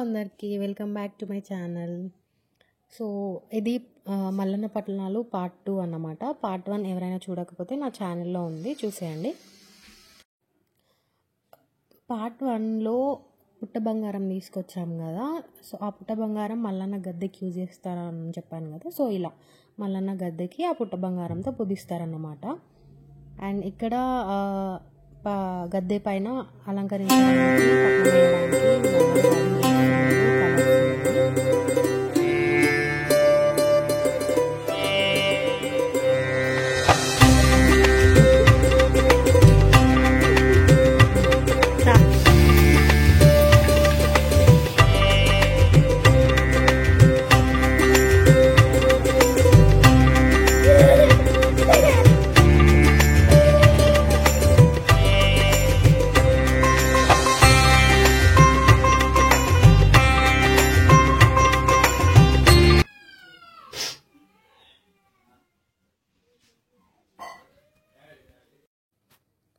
అందరికీ welcome back to my channel. So ఇది మల్లన్న పట్టణాలు పార్ట్ 2 అన్నమాట. పార్ట్ 1 ఎవరైనా చూడకపోతే నా ఛానల్లో ఉంది, చూసేయండి. పార్ట్ 1లో పుట్ట బంగారం తీసుకొచ్చాం కదా. సో ఆ పుట్ట బంగారం మల్లన్న గద్దెకి యూజ్ చేస్తారని చెప్పాను కదా. సో ఇలా మల్లన్న గద్దెకి ఆ పుట్ట బంగారంతో పుదిస్తారన్నమాట. అండ్ ఇక్కడ గద్దె పైన అలంకరించడానికి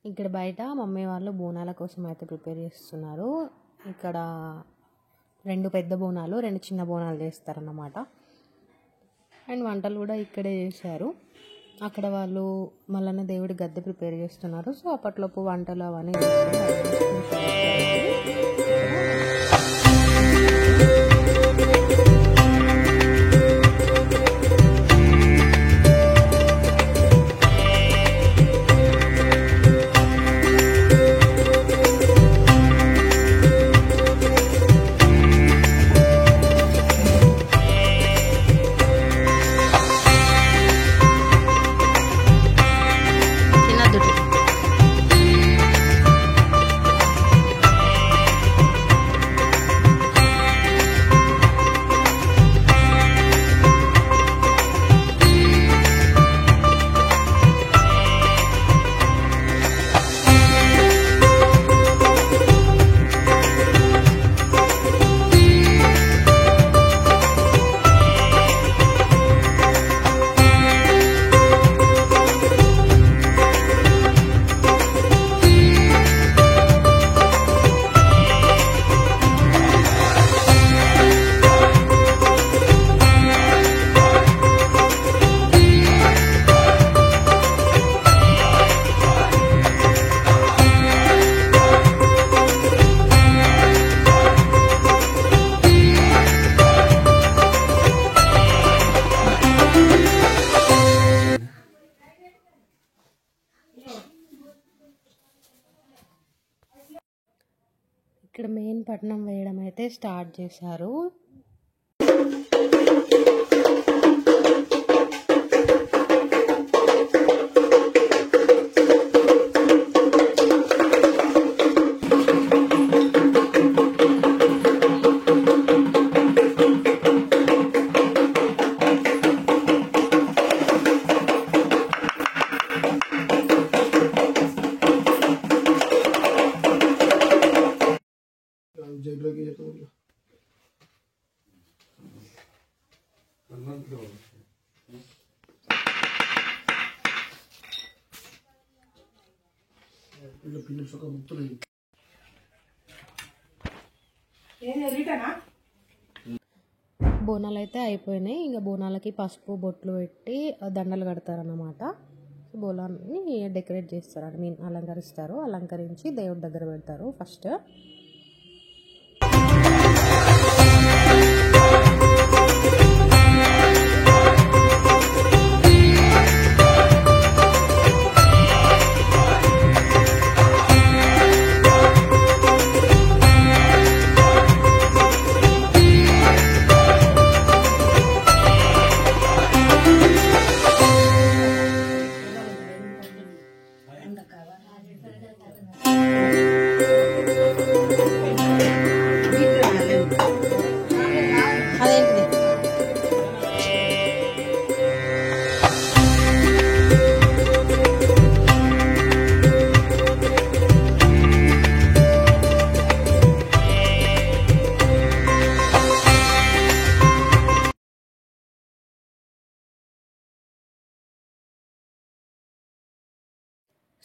ఇక్కడ బయట మమ్మీ వాళ్ళు బోనాల కోసం అయితే ప్రిపేర్ చేస్తున్నారు. ఇక్కడ 2 పెద్ద బోనాలు 2 చిన్న బోనాలు చేస్తారన్నమాట. అండ్ వంటలు కూడా ఇక్కడే చేశారు. అక్కడ వాళ్ళు మల్లన్న దేవుడి గద్దె ప్రిపేర్ చేస్తున్నారు. సో అప్పట్లోపు వంటలు అవన్నీ ఇక్కడ మెయిన్ పట్నం వేయడం అయితే స్టార్ట్ చేశారు. బోనాలు అయితే అయిపోయినాయి. ఇంకా బోనాలకి పసుపు బొట్లు పెట్టి దండలు కడతారన్నమాట. బోనాన్ని డెకరేట్ చేస్తారు, ఐ మీన్ అలంకరిస్తారు. అలంకరించి దేవుడి దగ్గర పెడతారు ఫస్ట్.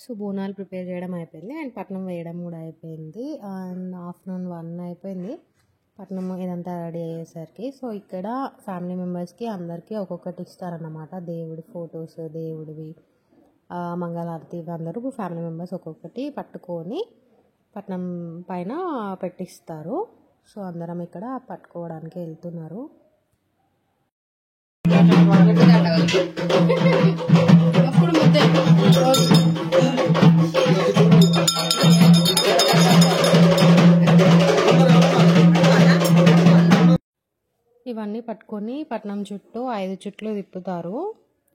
సో బోనాలు ప్రిపేర్ చేయడం అయిపోయింది అండ్ పట్నం వేయడం కూడా అయిపోయింది. అండ్ ఆఫ్టర్నూన్ 1 అయిపోయింది. పట్నం ఇదంతా రెడీ అయ్యేసరికి. సో ఇక్కడ ఫ్యామిలీ మెంబర్స్కి అందరికీ ఒక్కొక్కటి ఇస్తారన్నమాట. దేవుడి ఫొటోస్, దేవుడివి, మంగళారతి, ఇవి అందరూ ఫ్యామిలీ మెంబర్స్ ఒక్కొక్కటి పట్టుకొని పట్నం పైన పెట్టిస్తారు. సో అందరం ఇక్కడ పట్టుకోవడానికి వెళ్తున్నారు. ఇవన్నీ పట్టుకొని పట్నం చుట్టూ 5 చుట్లు తిప్పుతారు.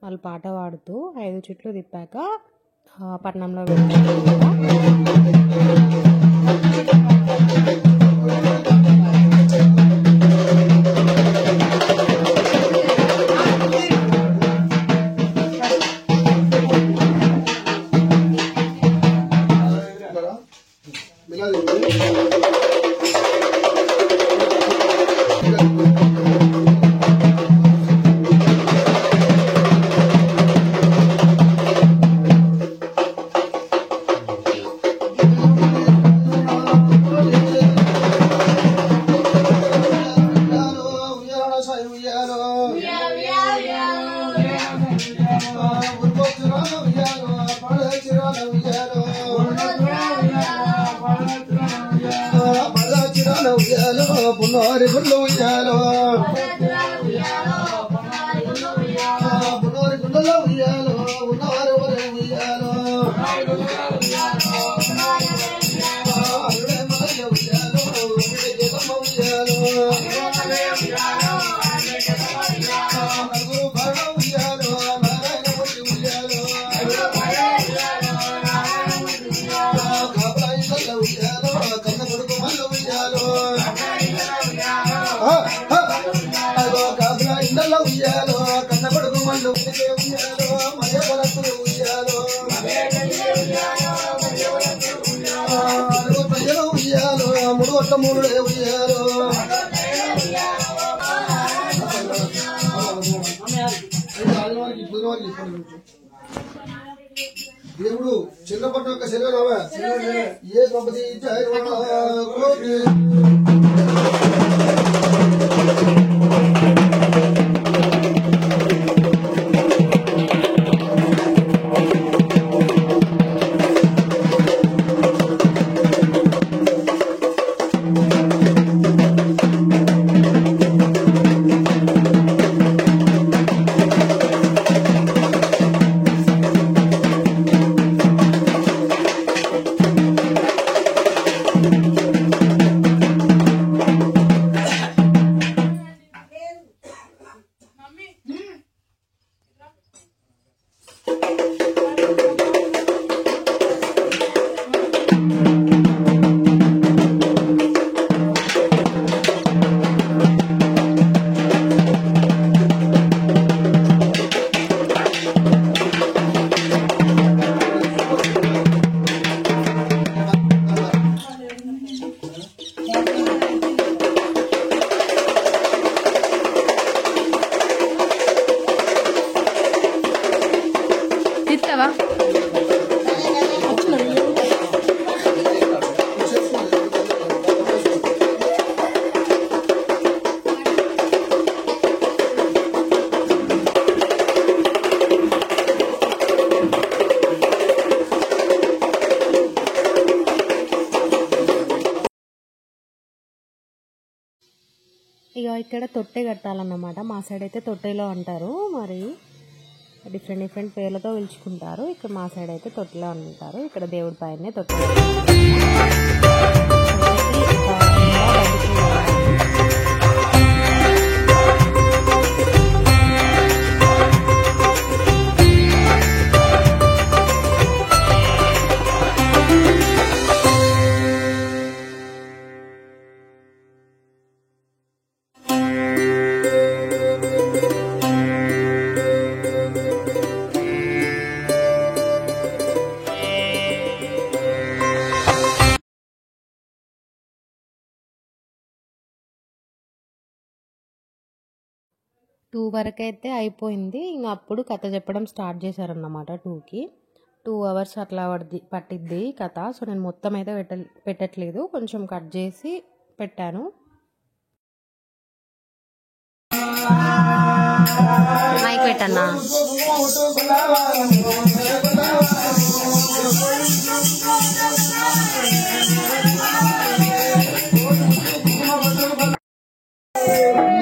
వాళ్ళు పాట పాడుతూ 5 చుట్లు తిప్పాక పట్నంలో వెళ్తారు. పునారి గుండె ఉయ్యాలో పునారి గుండెలో ఉయ్యాలో ఉన్నారు ఉయ్యాలో అరుడే మలయ ఉయ్యాలో జగమ్మ ఉయ్యాలో నలుగురు భరణ ఉయ్యాలో నారాయణ మూర్తి ఉయ్యాలో కాబలాయి కళ్ళ ఉయ్యాలో కన్న కొడుకు మల్ల ఉయ్యాలో కాబలా ఇండలో ఉయ్యాలో కన్న కొడుకు మల్లు ఉయ్యాలో మధ్య పొలకులు ఉయ్యాలో ప్రజలు ఉయ్యాలో మూడు ఒట్ల మూడుడే ఉయ్యాలో దేవుడు చిన్నపట్ల యొక్క సెలవు ఏ గొప్పది ఇక ఇక్కడ తొట్టె కట్టాలన్నమాట. మా సైడ్ అయితే తొట్టెలో అంటారు, మరి డిఫరెంట్ పేర్లతో పిలుచుకుంటారు. ఇక్కడ మా సైడ్ అయితే తొట్టెలో అంటారు. ఇక్కడ దేవుడి పైనే తొట్టె. టూ వరకు అయితే అయిపోయింది. ఇంకా అప్పుడు కథ చెప్పడం స్టార్ట్ చేశారన్నమాట. 2కి 2 అవర్స్ అట్లా పట్టిద్ది కథ. సో నేను మొత్తం అయితే పెట్టట్లేదు, కొంచెం కట్ చేసి పెట్టాను. మైక్ పెట్టన్నా.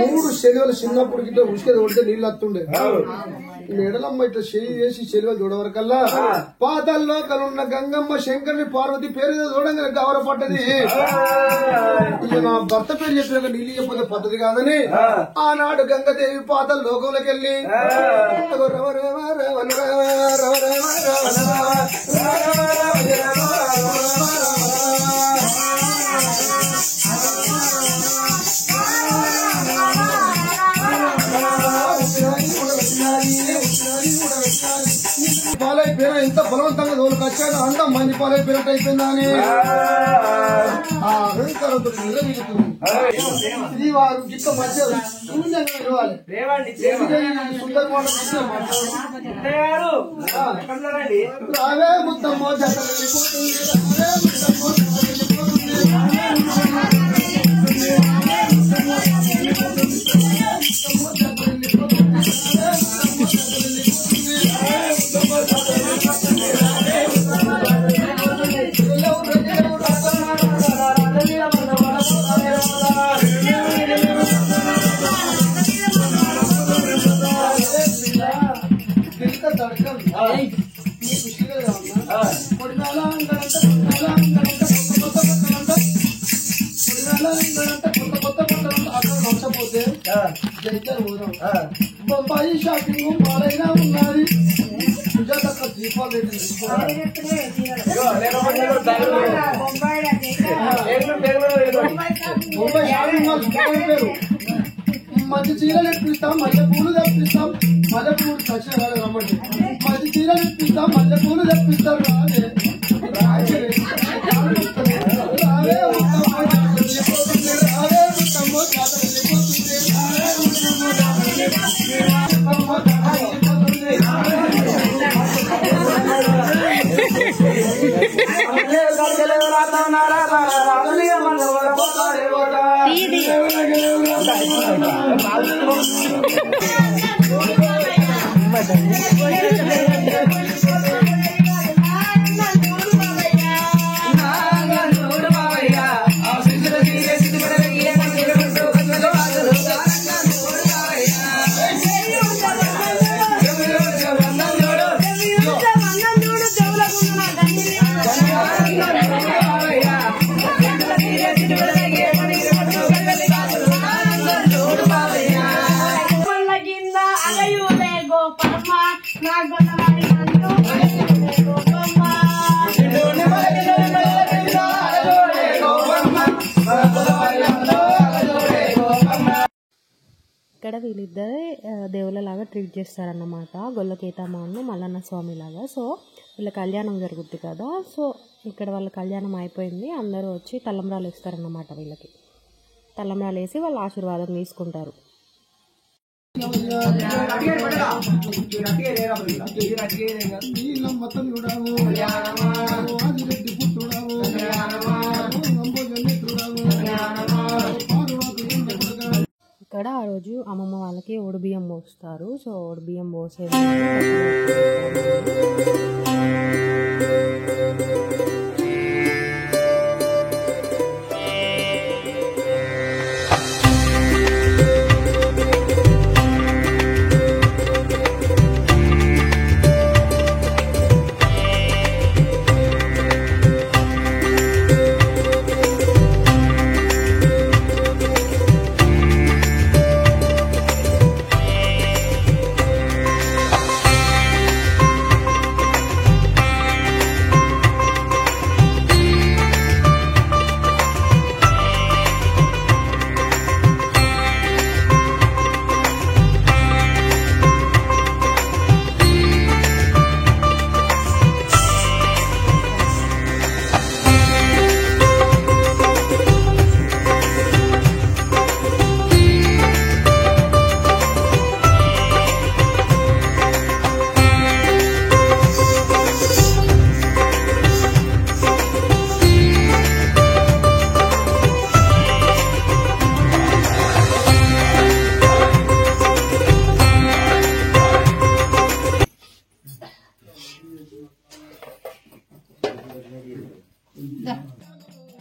మూడు శనివలు చిన్నప్పుడు గిట్ట ఉసుకేది కొడితే నీళ్ళు వస్తుండే. ఎడలమ్మ ఇట్లా చెయ్యి వేసి చెలివలు చూడవరకల్లా పాతాల్లో కలున్న గంగమ్మ శంకర్ని పార్వతి పేరు చూడంగా గౌర పట్టది. ఇక నా భర్త పేరు చెప్పినాక నీళ్ళు చెప్పిన పద్ధతి కాదని ఆనాడు గంగదేవి పాతాల లోకంలోకి వెళ్ళి రవ రవ రవ రవ రవ పాలైపోయినా ఎంత బలవంతంగా దోలకు వచ్చాడు అంతా మంది పాలైపోయినట్టు అయిపోయిందా అని అహంకారంతో నిలబెడుతుంది. ఇది వారు గిట్ట మధ్య శూన్యంగా నిలవాలి. రావే ముద్దమ్మో జగన్ బొంబాయి షాపింగ్ మాలైనా ఉన్నది. బొంబాయి షాపింగ్ మాల్ పేరు మంచి చీరలు ఇప్పిస్తాం, మల్లె పూలు తెప్పిస్తాం. మల్లె పూలు సచిన రమ్మండి. మంచి చీరలు ఇప్పిస్తాం, మల్లె పూలు తెప్పిస్తారు. రావే రావే రావే ఉత్తమో జాతర వెళ్ళిపోతుంది. ఇక్కడ వీళ్ళిద్దరే దేవుళ్ళలాగా ట్రీట్ చేస్తారన్నమాట, గొల్లకేతమ్మను మల్లన్న స్వామి లాగా. సో వీళ్ళ కళ్యాణం జరుగుద్ది కదా, సో ఇక్కడ వాళ్ళ కళ్యాణం అయిపోయింది. అందరూ వచ్చి తలంబ్రాలు వేస్తారన్నమాట. వీళ్ళకి తలంబ్రాలు వేసి వాళ్ళ ఆశీర్వాదం తీసుకుంటారు. ఇక్కడ ఆ రోజు అమ్మమ్మ వాళ్ళకి ఓడిబియ్యం పోస్తారు. సో ఓడిబియ్యం పోసే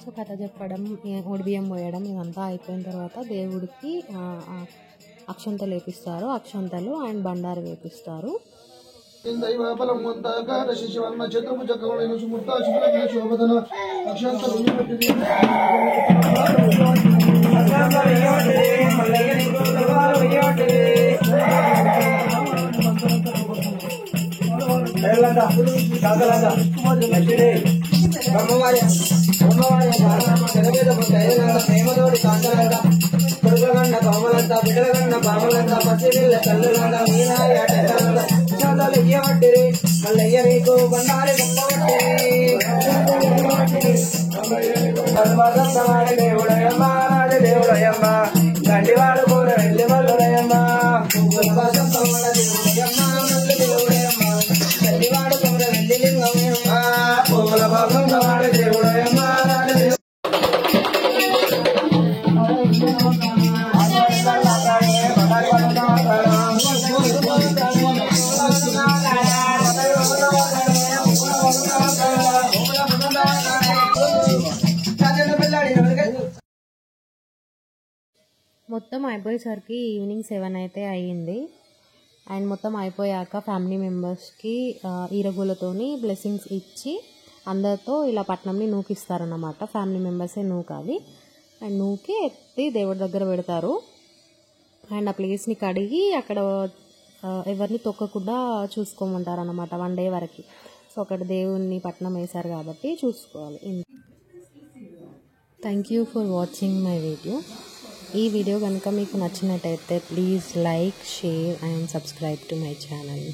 సో కథ చెప్పడం, ఒడిబియ్యం పోయడం ఇదంతా అయిపోయిన తర్వాత దేవుడికి అక్షంతలు వేపిస్తారు. అక్షంతలు అండ్ బండారు వేపిస్తారు. కొడుకులన్న పాములంతా బిడ్డలన్న పాములంతా పసిపిల్ల తల్లులంతా మీనాయటంతా చందలు ఇయ్యబట్టిరి మల్లయ్య నీకు బండారి బండబట్టిరి దేవుడయమ్మ రాజ దేవుడయమ్మ గండివాడు కూర వెళ్ళి వల్లుడయమ్మ దేవుడయమ్మ దేవుడయమ్మ గండివాడు కూర వెళ్ళి లింగమయమ్మ పూల బాబు దేవుడయమ్మ రాజ మొత్తం అయిపోయేసరికి ఈవినింగ్ 7 అయితే అయ్యింది. అండ్ మొత్తం అయిపోయాక ఫ్యామిలీ మెంబర్స్కి ఈరగోలతోని బ్లెస్సింగ్స్ ఇచ్చి అందరితో ఇలా పట్నంని నూకిస్తారన్నమాట. ఫ్యామిలీ మెంబర్సే నూకాలి. అండ్ నూకి ఎత్తి దేవుడి దగ్గర పెడతారు. అండ్ ఆ ప్లేస్ని కడిగి అక్కడ ఎవరిని తొక్కకుండా చూసుకోమంటారు అన్నమాట 1 day వరకు. సో అక్కడ దేవుణ్ణి పట్నం వేశారు కాబట్టి చూసుకోవాలి. Thank you for watching my video. ఈ వీడియో కనుక మీకు నచ్చినట్టయితే please like, share and subscribe to my channel.